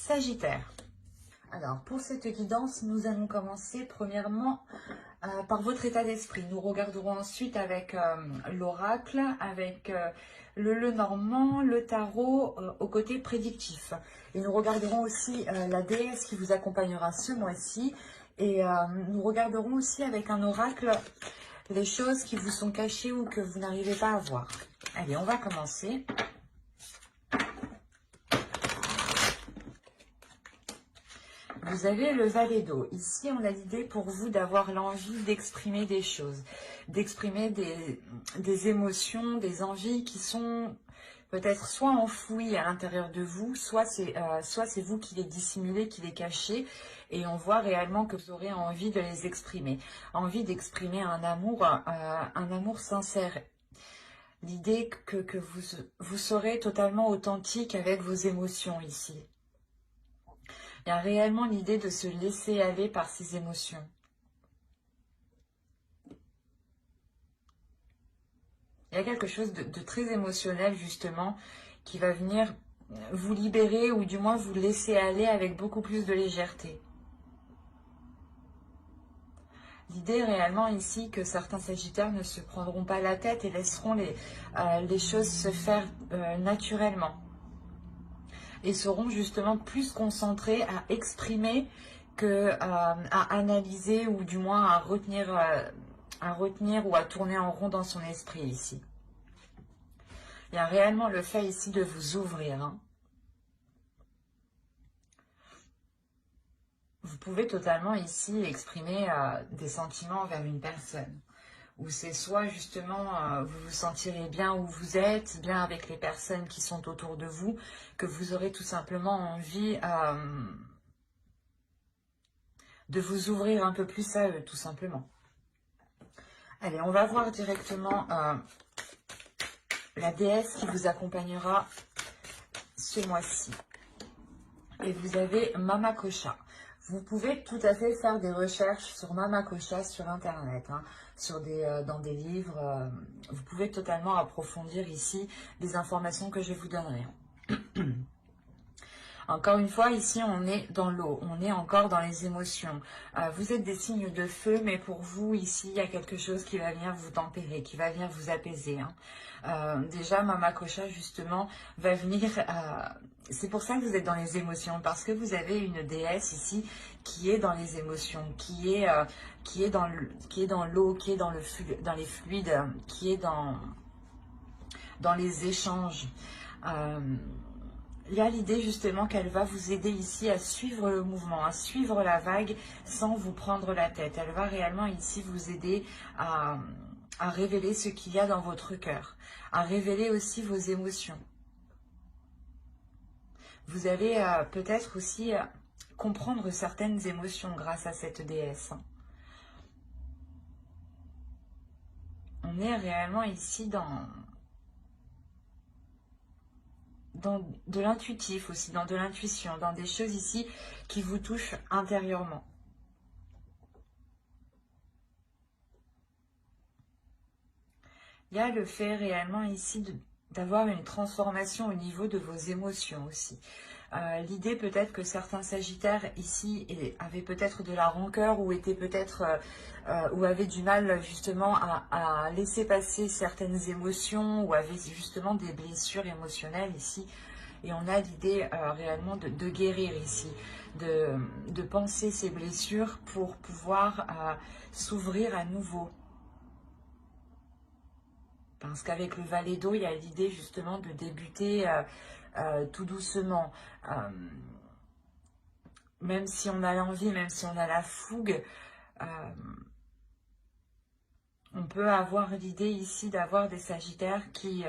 Sagittaire. Alors, pour cette guidance, nous allons commencer premièrement par votre état d'esprit. Nous regarderons ensuite avec l'oracle, avec le Lenormand, le tarot au côté prédictif. Et nous regarderons aussi la déesse qui vous accompagnera ce mois-ci. Et nous regarderons aussi avec un oracle les choses qui vous sont cachées ou que vous n'arrivez pas à voir. Allez, on va commencer. Vous avez le valet d'eau. Ici, on a l'idée pour vous d'avoir l'envie d'exprimer des choses, d'exprimer des émotions, des envies qui sont peut-être soit enfouies à l'intérieur de vous, soit c'est vous qui les dissimulez, qui les cachez, et on voit réellement que vous aurez envie de les exprimer. Envie d'exprimer un amour sincère. L'idée que vous serez totalement authentique avec vos émotions ici. Il y a réellement l'idée de se laisser aller par ses émotions. Il y a quelque chose de très émotionnel, justement, qui va venir vous libérer ou du moins vous laisser aller avec beaucoup plus de légèreté. L'idée réellement ici que certains sagittaires ne se prendront pas la tête et laisseront les choses se faire naturellement. Et seront justement plus concentrés à exprimer que à analyser ou du moins à retenir ou à tourner en rond dans son esprit ici. Il y a réellement le fait ici de vous ouvrir. Hein. Vous pouvez totalement ici exprimer des sentiments envers une personne. Où c'est soit justement vous vous sentirez bien où vous êtes, bien avec les personnes qui sont autour de vous, que vous aurez tout simplement envie de vous ouvrir un peu plus à eux, tout simplement. Allez, on va voir directement la déesse qui vous accompagnera ce mois-ci. Et vous avez Mama Kosha. Vous pouvez tout à fait faire des recherches sur Mama Kosha sur Internet, hein, dans des livres. Vous pouvez totalement approfondir ici les informations que je vous donnerai. Encore une fois, ici, on est dans l'eau, on est encore dans les émotions. Vous êtes des signes de feu, mais pour vous, ici, il y a quelque chose qui va venir vous tempérer, qui va venir vous apaiser. Hein. Déjà, Mama Kosha, justement, va venir... c'est pour ça que vous êtes dans les émotions, parce que vous avez une déesse ici qui est dans les émotions, qui est dans l'eau, qui est dans les fluides, qui est dans les échanges. Il y a l'idée justement qu'elle va vous aider ici à suivre le mouvement, à suivre la vague sans vous prendre la tête. Elle va réellement ici vous aider à révéler ce qu'il y a dans votre cœur, à révéler aussi vos émotions. Vous allez peut-être aussi comprendre certaines émotions grâce à cette déesse. On est réellement ici dans de l'intuitif aussi, dans de l'intuition, dans des choses ici qui vous touchent intérieurement. Il y a le fait réellement ici d'avoir une transformation au niveau de vos émotions aussi. L'idée peut-être que certains sagittaires ici avaient peut-être de la rancœur ou étaient peut-être ou avaient du mal justement à laisser passer certaines émotions ou avaient justement des blessures émotionnelles ici. Et on a l'idée réellement de guérir ici, de penser ces blessures pour pouvoir s'ouvrir à nouveau. Parce qu'avec le valet d'eau, il y a l'idée justement de débuter tout doucement. Même si on a l'envie, même si on a la fougue, on peut avoir l'idée ici d'avoir des sagittaires qui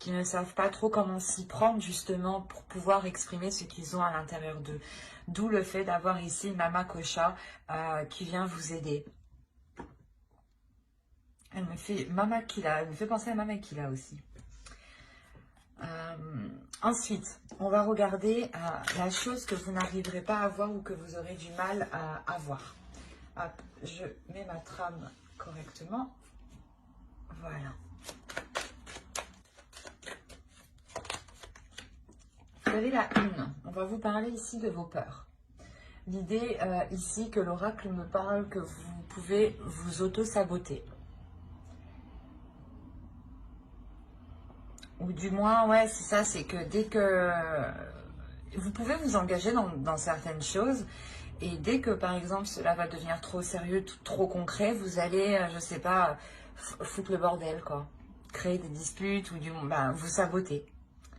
ne savent pas trop comment s'y prendre justement pour pouvoir exprimer ce qu'ils ont à l'intérieur d'eux. D'où le fait d'avoir ici Mama Kosha qui vient vous aider. Elle me fait Mamakila, elle me fait penser à Mamakila aussi. Ensuite, on va regarder la chose que vous n'arriverez pas à voir ou que vous aurez du mal à voir. Hop, je mets ma trame correctement. Voilà. avez la une. On va vous parler ici de vos peurs. L'idée ici que l'oracle me parle que vous pouvez vous auto-saboter. Ou du moins, ouais, c'est ça, c'est que dès que... Vous pouvez vous engager dans certaines choses, et dès que, par exemple, cela va devenir trop sérieux, trop concret, vous allez, je sais pas, foutre le bordel, quoi. Créer des disputes, ou du moins, vous saboter.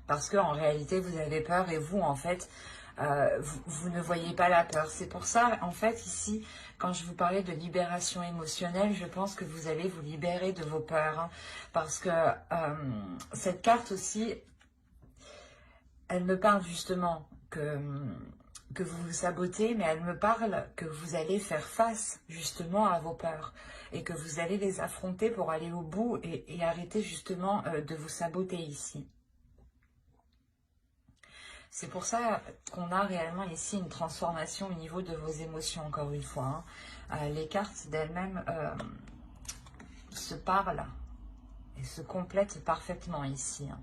Parce qu'en réalité, vous avez peur, et vous, en fait, vous ne voyez pas la peur. C'est pour ça, en fait, ici, quand je vous parlais de libération émotionnelle, je pense que vous allez vous libérer de vos peurs. Hein, parce que cette carte aussi, elle me parle justement que vous vous sabotez, mais elle me parle que vous allez faire face justement à vos peurs et que vous allez les affronter pour aller au bout et arrêter justement de vous saboter ici. C'est pour ça qu'on a réellement ici une transformation au niveau de vos émotions, encore une fois. Hein. Les cartes d'elles-mêmes se parlent et se complètent parfaitement ici. Hein.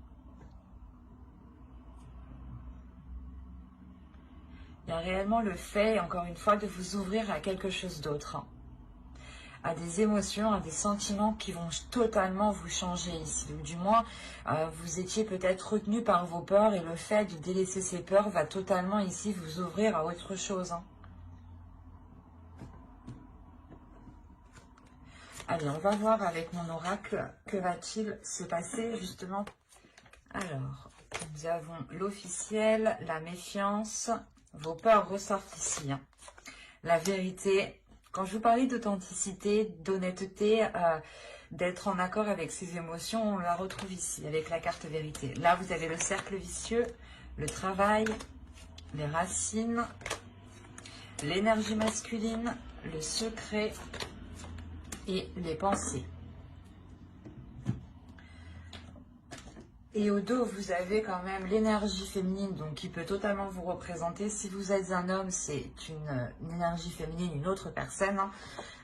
Il y a réellement le fait, encore une fois, de vous ouvrir à quelque chose d'autre. Hein. À des émotions, à des sentiments qui vont totalement vous changer ici. Ou du moins, vous étiez peut-être retenu par vos peurs et le fait de délaisser ces peurs va totalement ici vous ouvrir à autre chose. Hein. Allez, on va voir avec mon oracle que va-t-il se passer justement. Alors, nous avons l'officiel, la méfiance, vos peurs ressortent ici. Hein. La vérité. Quand je vous parlais d'authenticité, d'honnêteté, d'être en accord avec ses émotions, on la retrouve ici, avec la carte vérité. Là, vous avez le cercle vicieux, le travail, les racines, l'énergie masculine, le secret et les pensées. Et au dos, vous avez quand même l'énergie féminine, donc qui peut totalement vous représenter. Si vous êtes un homme, c'est une énergie féminine, une autre personne.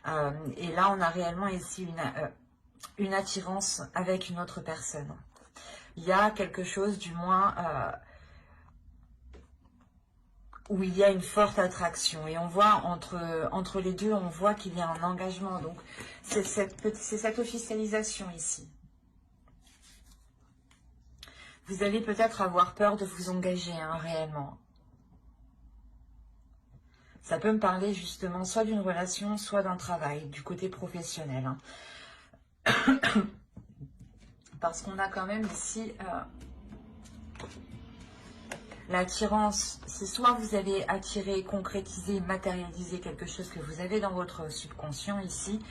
Hein. Et là, on a réellement ici une attirance avec une autre personne. Il y a quelque chose, du moins, où il y a une forte attraction. Et on voit, entre les deux, on voit qu'il y a un engagement. Donc, c'est cette officialisation ici. Vous allez peut-être avoir peur de vous engager, hein, réellement. Ça peut me parler justement soit d'une relation, soit d'un travail, du côté professionnel. Hein. Parce qu'on a quand même ici l'attirance. C'est soit vous allez attirer, concrétiser, matérialiser quelque chose que vous avez dans votre subconscient ici.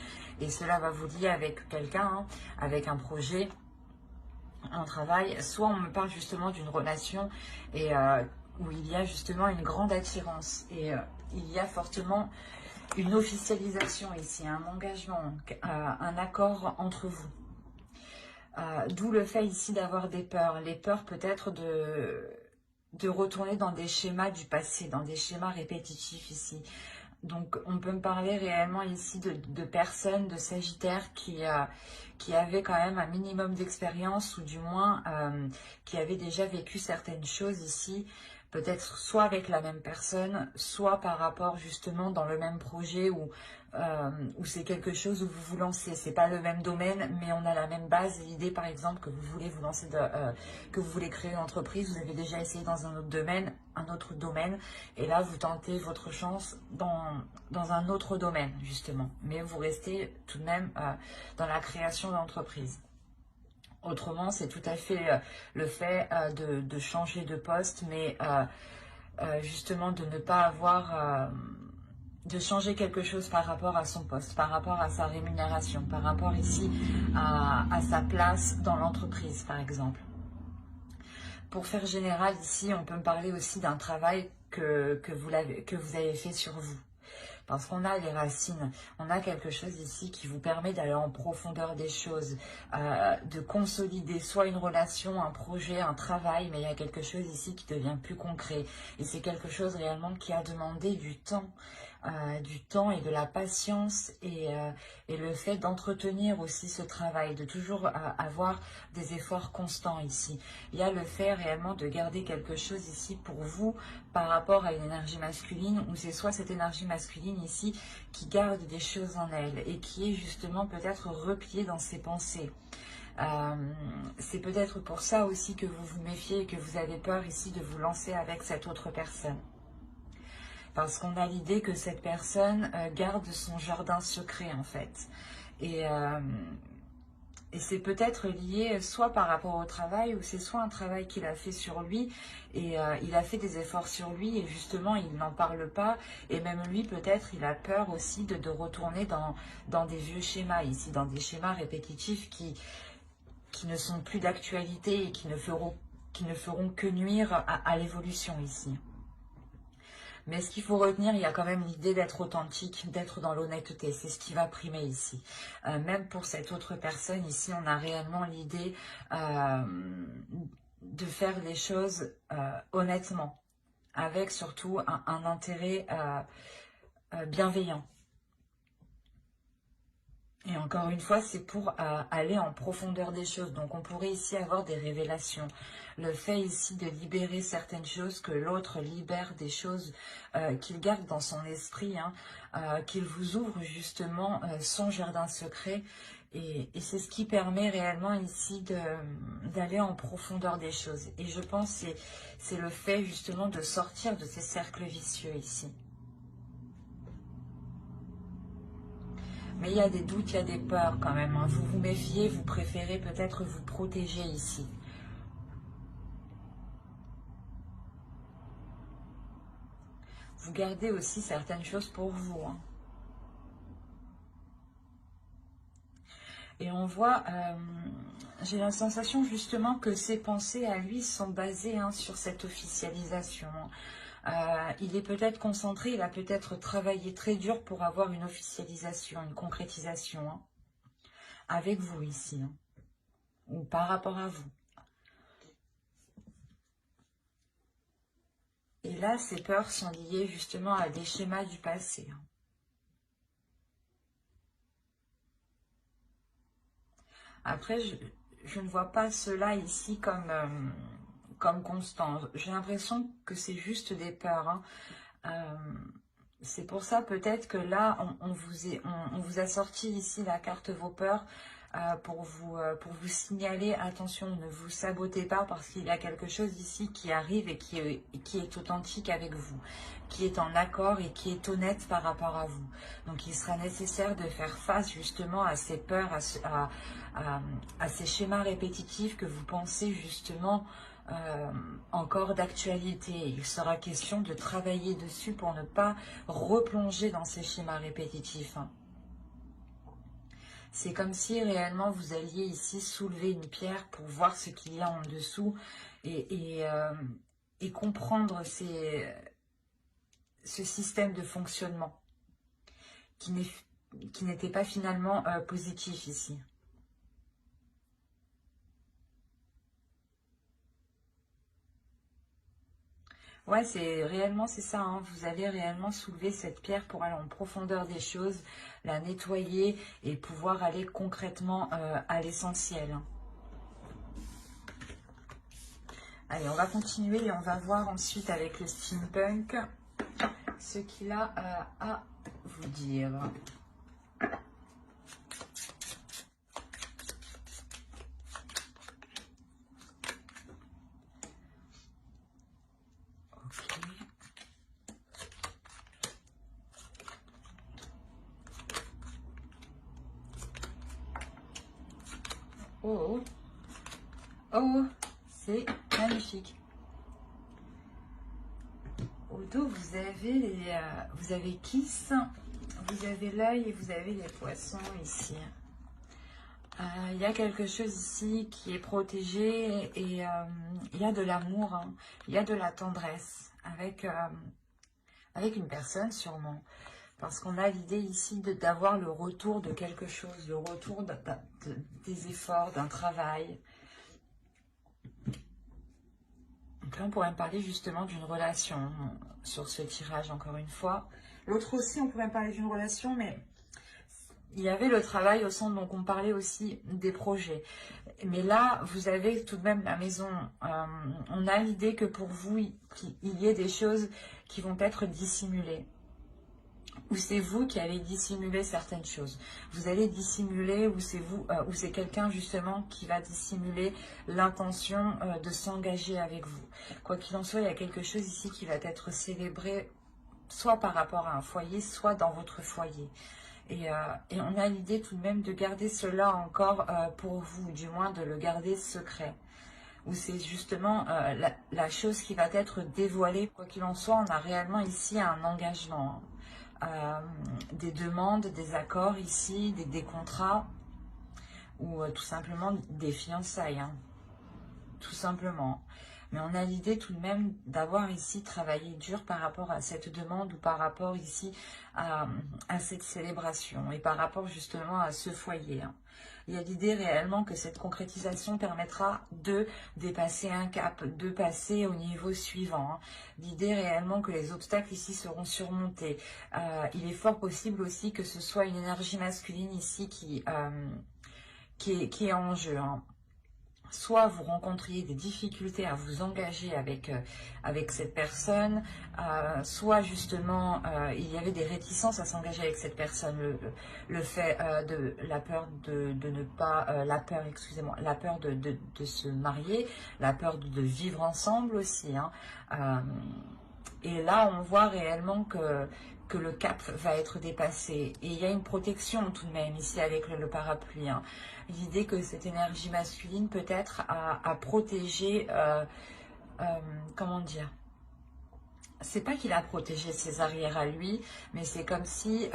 Et cela va vous lier avec quelqu'un, hein, avec un projet, un travail, soit on me parle justement d'une relation et où il y a justement une grande attirance et il y a fortement une officialisation ici, un engagement, un accord entre vous. D'où le fait ici d'avoir des peurs, les peurs peut-être de retourner dans des schémas du passé, dans des schémas répétitifs ici. Donc, on peut me parler réellement ici de personnes, de Sagittaires qui avaient quand même un minimum d'expérience ou du moins qui avaient déjà vécu certaines choses ici, peut-être soit avec la même personne, soit par rapport justement dans le même projet où c'est quelque chose où vous vous lancez. C'est pas le même domaine, mais on a la même base. L'idée, par exemple, que vous voulez vous lancer, que vous voulez créer une entreprise, vous avez déjà essayé dans un autre domaine, et là, vous tentez votre chance dans un autre domaine, justement. Mais vous restez tout de même dans la création d'entreprise. Autrement, c'est tout à fait le fait de changer de poste, mais justement de ne pas avoir... de changer quelque chose par rapport à son poste, par rapport à sa rémunération, par rapport ici à sa place dans l'entreprise, par exemple. Pour faire général, ici, on peut me parler aussi d'un travail que vous avez fait sur vous. Parce qu'on a les racines, on a quelque chose ici qui vous permet d'aller en profondeur des choses, de consolider soit une relation, un projet, un travail, mais il y a quelque chose ici qui devient plus concret. Et c'est quelque chose réellement qui a demandé du temps et de la patience et le fait d'entretenir aussi ce travail, de toujours avoir des efforts constants ici. Il y a le fait réellement de garder quelque chose ici pour vous par rapport à une énergie masculine, ou c'est soit cette énergie masculine ici qui garde des choses en elle et qui est justement peut-être repliée dans ses pensées. C'est peut-être pour ça aussi que vous vous méfiez et que vous avez peur ici de vous lancer avec cette autre personne. Parce qu'on a l'idée que cette personne garde son jardin secret en fait. Et c'est peut-être lié soit par rapport au travail, ou c'est soit un travail qu'il a fait sur lui, et il a fait des efforts sur lui, et justement il n'en parle pas, et même lui peut-être il a peur aussi de retourner dans des vieux schémas ici, dans des schémas répétitifs qui ne sont plus d'actualité et qui ne feront que nuire à l'évolution ici. Mais ce qu'il faut retenir, il y a quand même l'idée d'être authentique, d'être dans l'honnêteté. C'est ce qui va primer ici. Même pour cette autre personne, ici, on a réellement l'idée de faire les choses honnêtement, avec surtout un intérêt bienveillant. Et encore une fois, c'est pour aller en profondeur des choses. Donc, on pourrait ici avoir des révélations. Le fait ici de libérer certaines choses, que l'autre libère des choses qu'il garde dans son esprit, hein, qu'il vous ouvre justement son jardin secret. Et c'est ce qui permet réellement ici d'aller en profondeur des choses. Et je pense que c'est le fait justement de sortir de ces cercles vicieux ici. Mais il y a des doutes, il y a des peurs quand même. Hein. Vous vous méfiez, vous préférez peut-être vous protéger ici. Vous gardez aussi certaines choses pour vous. Hein. Et on voit, j'ai la sensation justement que ses pensées à lui sont basées sur cette officialisation. Il est peut-être concentré, il a peut-être travaillé très dur pour avoir une officialisation, une concrétisation, hein, avec vous ici, hein, ou par rapport à vous. Et là, ces peurs sont liées justement à des schémas du passé. Hein. Après, je ne vois pas cela ici comme constant. J'ai l'impression que c'est juste des peurs. Hein. C'est pour ça peut-être que là, on vous a sorti ici la carte vos peurs pour vous signaler, attention, ne vous sabotez pas parce qu'il y a quelque chose ici qui arrive et qui est authentique avec vous, qui est en accord et qui est honnête par rapport à vous. Donc il sera nécessaire de faire face justement à ces peurs, à ces schémas répétitifs que vous pensez justement encore d'actualité. Il sera question de travailler dessus pour ne pas replonger dans ces schémas répétitifs. Hein. C'est comme si réellement vous alliez ici soulever une pierre pour voir ce qu'il y a en dessous et comprendre ce système de fonctionnement qui n'était pas finalement positif ici. Ouais, c'est ça, hein. Vous allez réellement soulever cette pierre pour aller en profondeur des choses, la nettoyer et pouvoir aller concrètement à l'essentiel. Hein. Allez, on va continuer et on va voir ensuite avec le steampunk ce qu'il a à vous dire. Oh, oh, c'est magnifique. Au dos, vous avez Kiss, vous avez l'œil et vous avez les poissons ici. Il y a quelque chose ici qui est protégé et il y a de l'amour, hein. Il y a de la tendresse avec une personne sûrement. Parce qu'on a l'idée ici d'avoir le retour de quelque chose, le retour des efforts, d'un travail. Donc là, on pourrait me parler justement d'une relation sur ce tirage, encore une fois. L'autre aussi, on pourrait me parler d'une relation, mais il y avait le travail au centre, donc on parlait aussi des projets. Mais là, vous avez tout de même la maison. On a l'idée que pour vous, il y ait des choses qui vont être dissimulées. Ou c'est vous qui allez dissimuler certaines choses. Vous allez dissimuler, ou c'est vous, ou c'est quelqu'un justement qui va dissimuler l'intention de s'engager avec vous. Quoi qu'il en soit, il y a quelque chose ici qui va être célébré, soit par rapport à un foyer, soit dans votre foyer. Et on a l'idée tout de même de garder cela encore pour vous, du moins de le garder secret. Ou c'est justement la chose qui va être dévoilée. Quoi qu'il en soit, on a réellement ici un engagement. Des demandes, des accords ici, des contrats, ou tout simplement des fiançailles. Hein. Tout simplement. Mais on a l'idée tout de même d'avoir ici travaillé dur par rapport à cette demande ou par rapport ici à cette célébration et par rapport justement à ce foyer. Hein. Il y a l'idée réellement que cette concrétisation permettra de dépasser un cap, de passer au niveau suivant. Hein. L'idée réellement que les obstacles ici seront surmontés. Il est fort possible aussi que ce soit une énergie masculine ici qui est en jeu. Hein. Soit vous rencontriez des difficultés à vous engager avec cette personne, soit justement il y avait des réticences à s'engager avec cette personne, le fait de la peur de ne pas, la peur de se marier, la peur de vivre ensemble aussi. Hein. Et là on voit réellement que le cap va être dépassé. Et il y a une protection tout de même ici avec le parapluie. Hein. L'idée que cette énergie masculine peut-être à protéger, comment dire, c'est pas qu'il a protégé ses arrières à lui, mais c'est comme si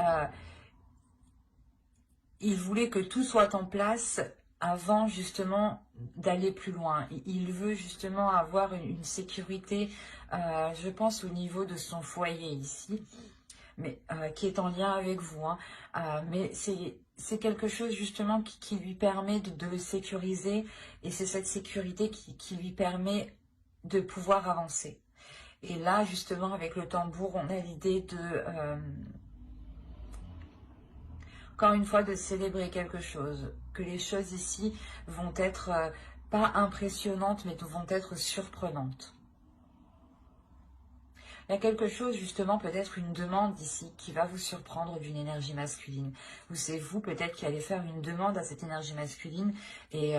il voulait que tout soit en place avant justement d'aller plus loin. Il veut justement avoir une sécurité, je pense au niveau de son foyer ici, mais qui est en lien avec vous. Hein. Mais c'est quelque chose justement qui lui permet de le sécuriser, et c'est cette sécurité qui lui permet de pouvoir avancer. Et là, justement, avec le tambour, on a l'idée de, encore une fois, de célébrer quelque chose, que les choses ici vont être pas impressionnantes, mais vont être surprenantes. Il y a quelque chose, justement, peut-être une demande ici qui va vous surprendre d'une énergie masculine. Ou c'est vous, peut-être, qui allez faire une demande à cette énergie masculine et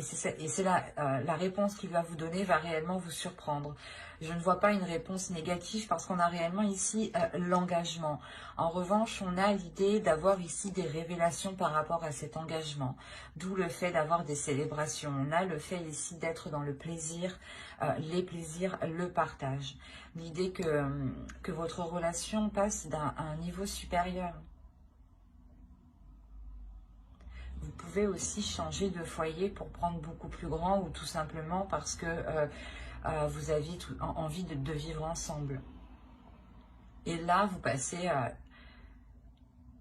c'est la réponse qu'il va vous donner va réellement vous surprendre. Je ne vois pas une réponse négative parce qu'on a réellement ici l'engagement. En revanche, on a l'idée d'avoir ici des révélations par rapport à cet engagement. D'où le fait d'avoir des célébrations. On a le fait ici d'être dans le plaisir, les plaisirs, le partage. L'idée que votre relation passe à un niveau supérieur. Vous pouvez aussi changer de foyer pour prendre beaucoup plus grand ou tout simplement parce que vous aviez envie de vivre ensemble. Et là,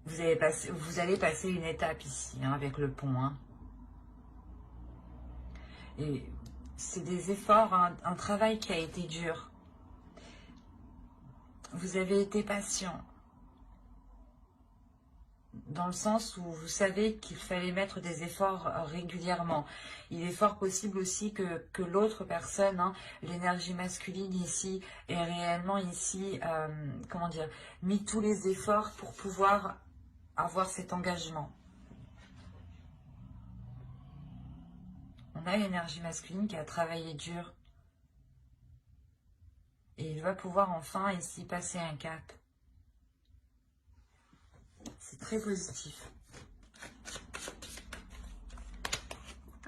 vous allez passer une étape ici hein, avec le pont. Hein. Et c'est des efforts, hein, un travail qui a été dur. Vous avez été patient. Dans le sens où vous savez qu'il fallait mettre des efforts régulièrement. Il est fort possible aussi que l'autre personne, hein, l'énergie masculine ici, ait réellement ici, comment dire, mis tous les efforts pour pouvoir avoir cet engagement. On a l'énergie masculine qui a travaillé dur. Et il va pouvoir enfin ici passer un cap. C'est très positif.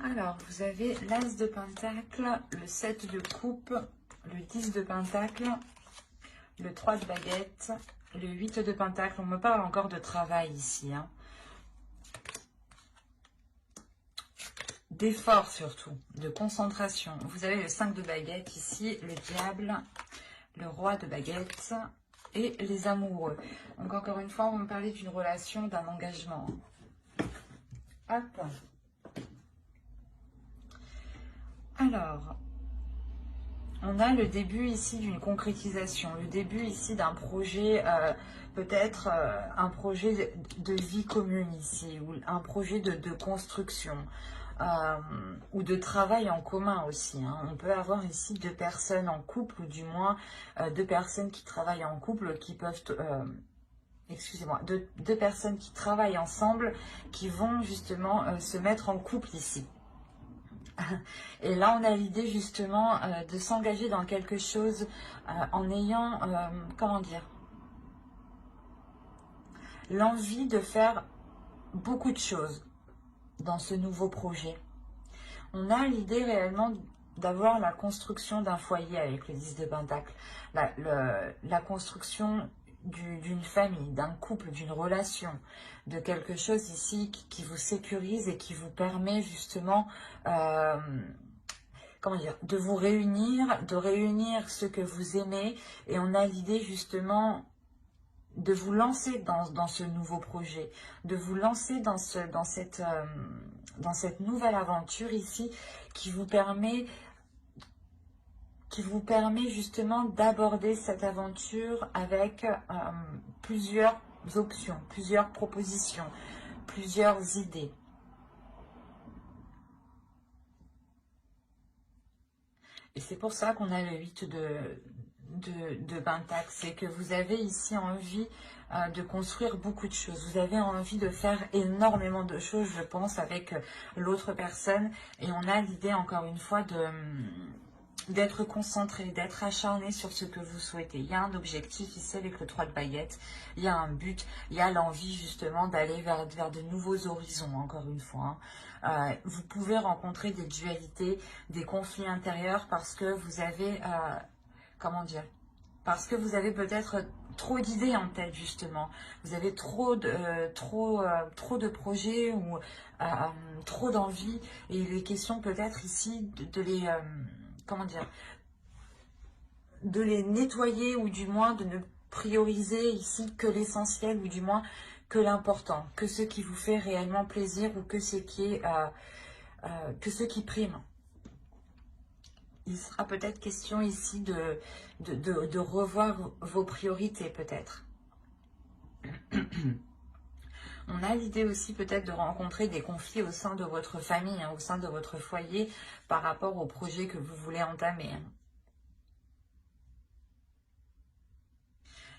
Alors, vous avez l'As de Pentacle, le 7 de coupe, le 10 de Pentacle, le 3 de baguette, le 8 de Pentacle. On me parle encore de travail ici. Hein. D'effort surtout, de concentration. Vous avez le 5 de baguette ici, le diable, le roi de baguette et les amoureux. Donc encore une fois, on me parlait d'une relation, d'un engagement. Hop. Alors, on a le début ici d'une concrétisation, le début ici d'un projet, peut-être un projet de vie commune ici, ou un projet de construction, ou de travail en commun aussi. Hein. On peut avoir ici deux personnes en couple, ou du moins deux personnes qui travaillent en couple, qui peuvent... excusez-moi, deux personnes qui travaillent ensemble, qui vont justement se mettre en couple ici. Et là, on a l'idée justement de s'engager dans quelque chose en ayant, comment dire, l'envie de faire beaucoup de choses dans ce nouveau projet. On a l'idée réellement d'avoir la construction d'un foyer avec le 10 de Pentacle, la construction d'une famille, d'un couple, d'une relation, de quelque chose ici qui vous sécurise et qui vous permet justement, comment dire, de vous réunir, de réunir ceux que vous aimez. Et on a l'idée justement de vous lancer dans ce nouveau projet, de vous lancer dans cette nouvelle aventure ici qui vous permet justement d'aborder cette aventure avec plusieurs options, plusieurs propositions, plusieurs idées. Et c'est pour ça qu'on a le 8 de Pentacle, c'est que vous avez ici envie de construire beaucoup de choses. Vous avez envie de faire énormément de choses, je pense, avec l'autre personne. Et on a l'idée, encore une fois, d'être concentré, d'être acharné sur ce que vous souhaitez. Il y a un objectif ici avec le 3 de baguettes, il y a un but, il y a l'envie justement d'aller vers de nouveaux horizons, encore une fois. Hein. Vous pouvez rencontrer des dualités, des conflits intérieurs parce que vous avez, comment dire, parce que vous avez peut-être trop d'idées en tête justement. Vous avez trop de projets ou trop d'envie et il est question peut-être ici de les... comment dire, de les nettoyer ou du moins de ne prioriser ici que l'essentiel ou du moins que l'important, que ce qui vous fait réellement plaisir ou que ce qui prime. Il sera peut-être question ici de revoir vos priorités peut-être. On a l'idée aussi peut-être de rencontrer des conflits au sein de votre famille, hein, au sein de votre foyer par rapport au projet que vous voulez entamer. Hein.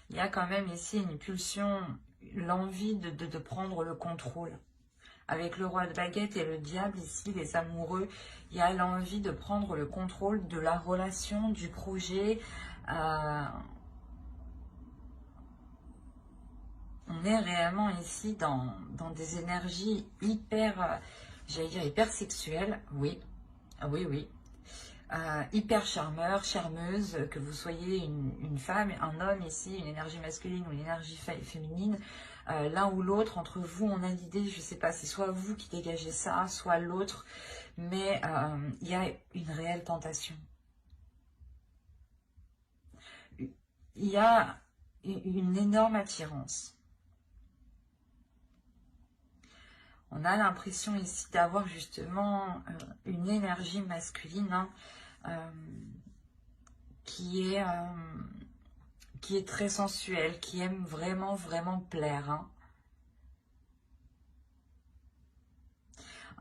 Il y a quand même ici une pulsion, l'envie de prendre le contrôle. Avec le roi de baguette et le diable ici, les amoureux, il y a l'envie de prendre le contrôle de la relation, du projet. On est réellement ici dans des énergies hyper, j'allais dire hyper sexuelles, oui, oui, oui. Hyper charmeur, charmeuse, que vous soyez une femme, un homme ici, une énergie masculine ou une énergie féminine, l'un ou l'autre, entre vous, on a l'idée, je ne sais pas, c'est soit vous qui dégagez ça, soit l'autre, mais il y a une réelle tentation. Il y a une énorme attirance. On a l'impression ici d'avoir justement une énergie masculine, hein, qui est très sensuelle, qui aime vraiment, vraiment plaire. Hein.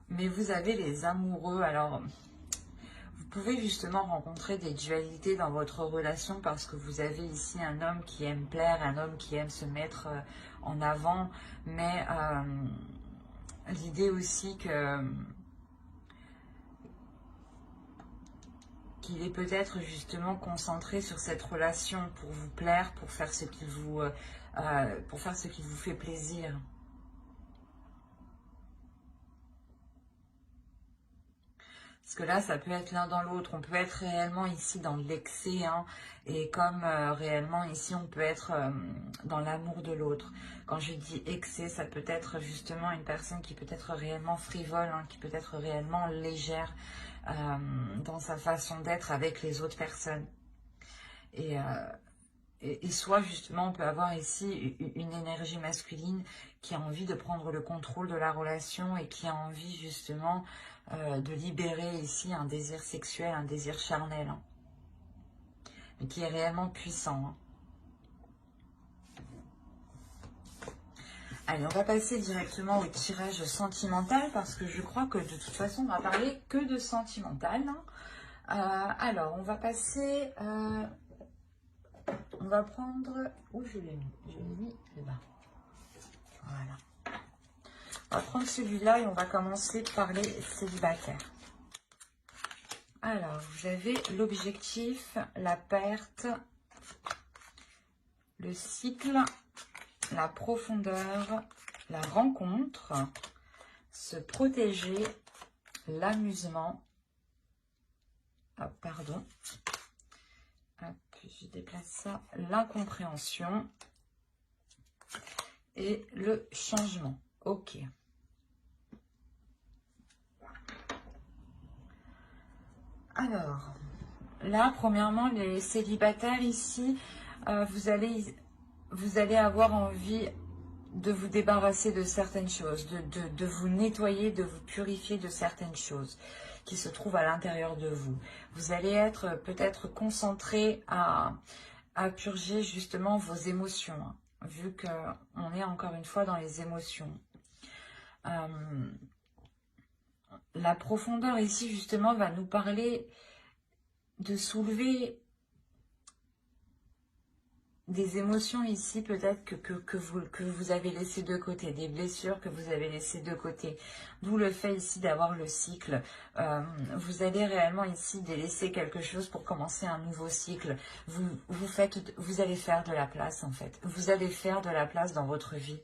Mais vous avez les amoureux, alors vous pouvez justement rencontrer des dualités dans votre relation parce que vous avez ici un homme qui aime plaire, un homme qui aime se mettre en avant, mais l'idée aussi qu'il est peut-être justement concentré sur cette relation pour vous plaire, pour faire ce qui vous fait plaisir. Parce que là, ça peut être l'un dans l'autre. On peut être réellement ici dans l'excès, hein, et comme réellement ici, on peut être dans l'amour de l'autre. Quand je dis excès, ça peut être justement une personne qui peut être réellement frivole, hein, qui peut être réellement légère dans sa façon d'être avec les autres personnes. Et et soit justement on peut avoir ici une énergie masculine qui a envie de prendre le contrôle de la relation et qui a envie justement de libérer ici un désir sexuel, un désir charnel, hein, mais qui est réellement puissant. Hein. Allez, on va passer directement au tirage sentimental parce que je crois que de toute façon on va parler que de sentimental. Hein. Alors, on va passer... on va prendre... Où je l'ai mis? Je l'ai mis là-bas. Voilà. On va prendre celui-là et on va commencer par les célibataires. Alors, vous avez l'objectif, la perte, le cycle, la profondeur, la rencontre, se protéger, l'amusement. Ah, pardon. Hop, je déplace ça. L'incompréhension et le changement. Ok. Alors, là, premièrement, les célibataires ici, vous allez avoir envie de vous débarrasser de certaines choses, de vous nettoyer, de vous purifier de certaines choses qui se trouvent à l'intérieur de vous. Vous allez être peut-être concentré à purger justement vos émotions, hein, vu qu'on est encore une fois dans les émotions. La profondeur ici justement va nous parler de soulever des émotions ici peut-être que vous avez laissé de côté, des blessures que vous avez laissées de côté. D'où le fait ici d'avoir le cycle. Vous allez réellement ici délaisser quelque chose pour commencer un nouveau cycle. Vous allez faire de la place en fait. Vous allez faire de la place dans votre vie.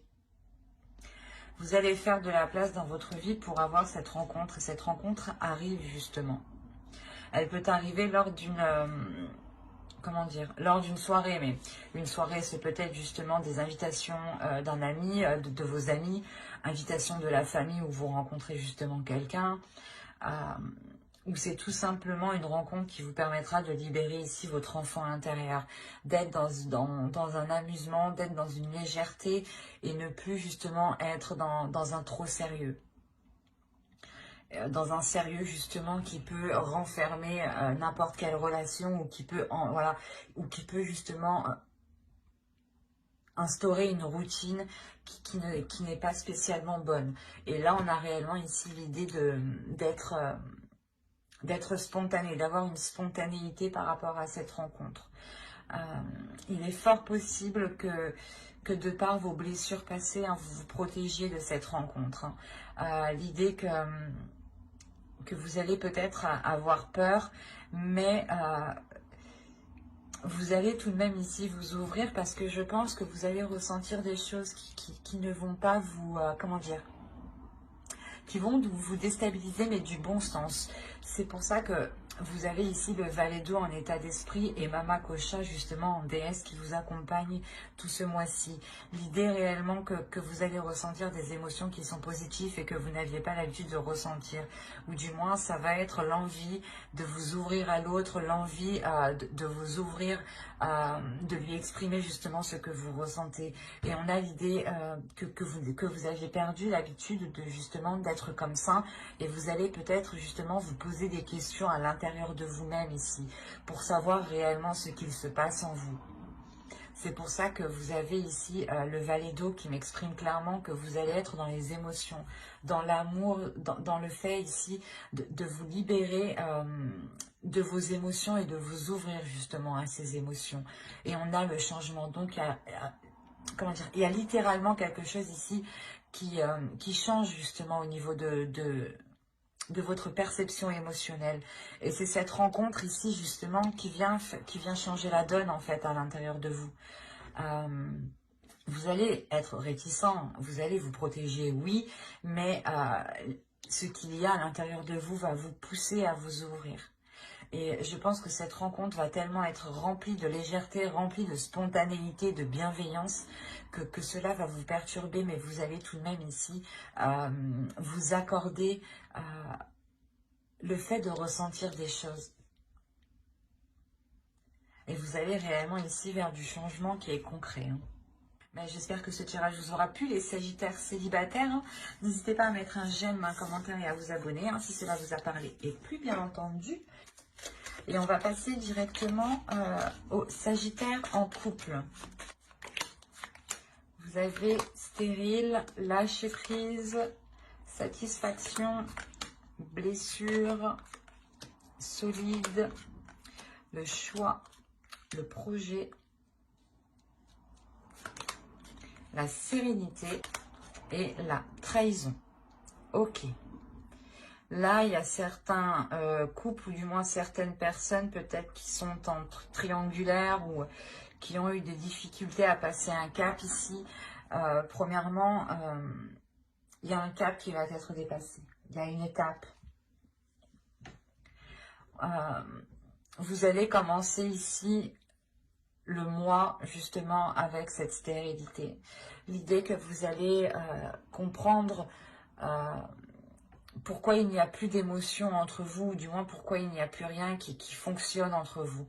Vous allez faire de la place dans votre vie pour avoir cette rencontre. Et cette rencontre arrive justement. Elle peut arriver lors d'une... comment dire, lors d'une soirée, mais une soirée c'est peut-être justement des invitations d'un ami, de vos amis, invitations de la famille où vous rencontrez justement quelqu'un, ou c'est tout simplement une rencontre qui vous permettra de libérer ici votre enfant intérieur, d'être dans un amusement, d'être dans une légèreté et ne plus justement être dans un trop sérieux. Dans un sérieux justement qui peut renfermer n'importe quelle relation ou qui peut ou qui peut justement instaurer une routine qui n'est pas spécialement bonne. Et là on a réellement ici l'idée d'être spontané, d'avoir une spontanéité par rapport à cette rencontre. Il est fort possible que de par vos blessures passées, hein, vous vous protégiez de cette rencontre. Hein. L'idée que vous allez peut-être avoir peur, mais vous allez tout de même ici vous ouvrir parce que je pense que vous allez ressentir des choses qui ne vont pas vous, comment dire, qui vont vous déstabiliser, mais du bon sens. C'est pour ça que vous avez ici le valet d'eau en état d'esprit et Mama Kocha justement en déesse qui vous accompagne tout ce mois-ci. L'idée réellement que vous allez ressentir des émotions qui sont positives et que vous n'aviez pas l'habitude de ressentir. Ou du moins ça va être l'envie de vous ouvrir à l'autre, l'envie de vous ouvrir, de lui exprimer justement ce que vous ressentez. Et on a l'idée que vous aviez perdu l'habitude de justement d'être comme ça et vous allez peut-être justement vous poser des questions à l'intérieur de vous-même ici pour savoir réellement ce qu'il se passe en vous. C'est pour ça que vous avez ici le valet d'eau qui m'exprime clairement que vous allez être dans les émotions, dans l'amour, dans le fait ici de vous libérer de vos émotions et de vous ouvrir justement à ces émotions. Et on a le changement. Donc, comment dire, il y a littéralement quelque chose ici qui change justement au niveau de votre perception émotionnelle. Et c'est cette rencontre ici justement qui vient changer la donne en fait à l'intérieur de vous. Vous allez être réticent, vous allez vous protéger, oui, mais ce qu'il y a à l'intérieur de vous va vous pousser à vous ouvrir. Et je pense que cette rencontre va tellement être remplie de légèreté, remplie de spontanéité, de bienveillance, que cela va vous perturber, mais vous allez tout de même ici vous accorder le fait de ressentir des choses. Et vous allez réellement ici vers du changement qui est concret. Hein. J'espère que ce tirage vous aura plu, les Sagittaires célibataires. Hein. N'hésitez pas à mettre un j'aime, un commentaire et à vous abonner hein, si cela vous a parlé et plu, bien entendu. Et on va passer directement aux Sagittaires en couple. Vous avez stérile, lâcher prise, satisfaction, blessure, solide, le choix, le projet, la sérénité et la trahison. Ok. Là, il y a certains couples, ou du moins certaines personnes peut-être qui sont en triangulaire ou qui ont eu des difficultés à passer un cap ici. Premièrement, il y a un cap qui va être dépassé. Il y a une étape. Vous allez commencer ici le mois justement avec cette stérilité. L'idée que vous allez comprendre pourquoi il n'y a plus d'émotion entre vous, ou du moins pourquoi il n'y a plus rien qui fonctionne entre vous.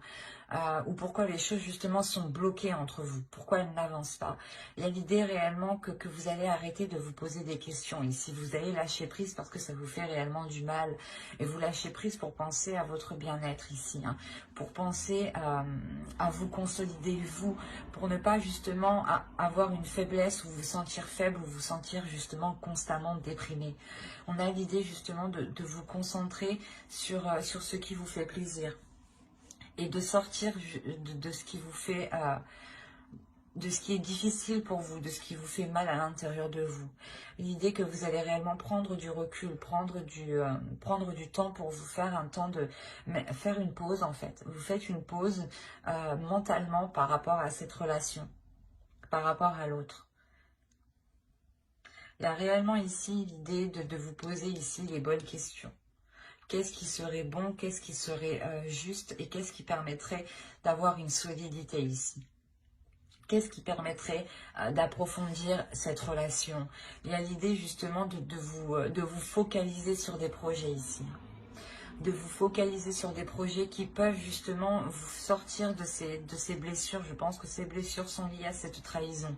Ou pourquoi les choses justement sont bloquées entre vous, pourquoi elles n'avancent pas. Il y a l'idée réellement que vous allez arrêter de vous poser des questions ici, vous allez lâcher prise parce que ça vous fait réellement du mal, et vous lâchez prise pour penser à votre bien-être ici, hein, pour penser à vous consolider vous, pour ne pas justement avoir une faiblesse ou vous sentir faible ou vous sentir justement constamment déprimé. On a l'idée justement de vous concentrer sur ce qui vous fait plaisir. Et de sortir de ce qui vous fait, de ce qui est difficile pour vous, de ce qui vous fait mal à l'intérieur de vous. L'idée que vous allez réellement prendre du recul, prendre du temps pour vous faire un temps de faire une pause en fait. Vous faites une pause mentalement par rapport à cette relation, par rapport à l'autre. Il y a réellement ici l'idée de vous poser ici les bonnes questions. Qu'est-ce qui serait bon, qu'est-ce qui serait juste et qu'est-ce qui permettrait d'avoir une solidité ici? Qu'est-ce qui permettrait d'approfondir cette relation? Il y a l'idée justement de vous focaliser sur des projets ici. De vous focaliser sur des projets qui peuvent justement vous sortir de ces blessures. Je pense que ces blessures sont liées à cette trahison.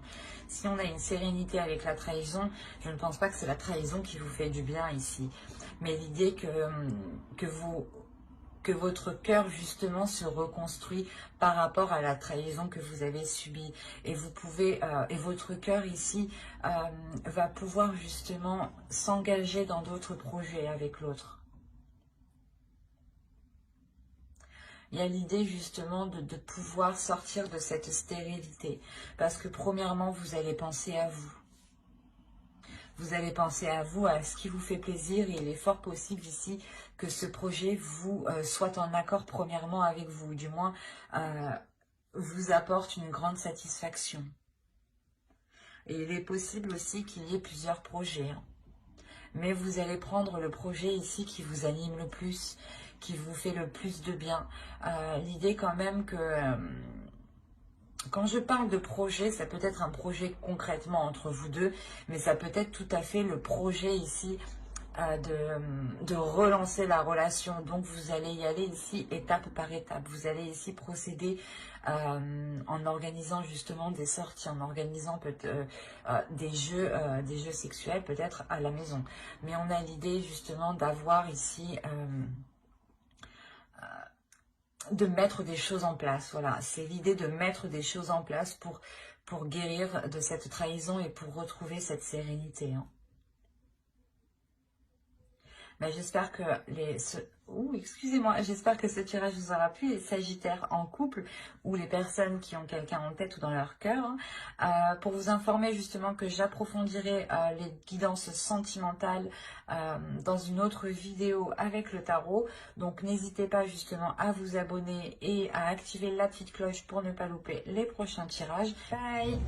Si on a une sérénité avec la trahison, je ne pense pas que c'est la trahison qui vous fait du bien ici. Mais l'idée que votre cœur justement se reconstruit par rapport à la trahison que vous avez subie. Et vous pouvez, et votre cœur ici va pouvoir justement s'engager dans d'autres projets avec l'autre. Il y a l'idée justement de pouvoir sortir de cette stérilité. Parce que premièrement, vous allez penser à vous. Vous allez penser à vous, à ce qui vous fait plaisir. Et il est fort possible ici que ce projet soit en accord premièrement avec vous. Du moins, vous apporte une grande satisfaction. Et il est possible aussi qu'il y ait plusieurs projets. Hein. Mais vous allez prendre le projet ici qui vous anime le plus, qui vous fait le plus de bien. L'idée quand même que quand je parle de projet, ça peut être un projet concrètement entre vous deux, mais ça peut être tout à fait le projet ici de relancer la relation. Donc vous allez y aller ici étape par étape. Vous allez ici procéder en organisant justement des sorties, en organisant des jeux sexuels peut-être à la maison. Mais on a l'idée justement d'avoir ici de mettre des choses en place. Voilà, c'est l'idée de mettre des choses en place pour guérir de cette trahison et pour retrouver cette sérénité. Hein. J'espère que j'espère que ce tirage vous aura plu, les Sagittaires en couple ou les personnes qui ont quelqu'un en tête ou dans leur cœur. Pour vous informer justement que j'approfondirai les guidances sentimentales dans une autre vidéo avec le tarot. Donc n'hésitez pas justement à vous abonner et à activer la petite cloche pour ne pas louper les prochains tirages. Bye!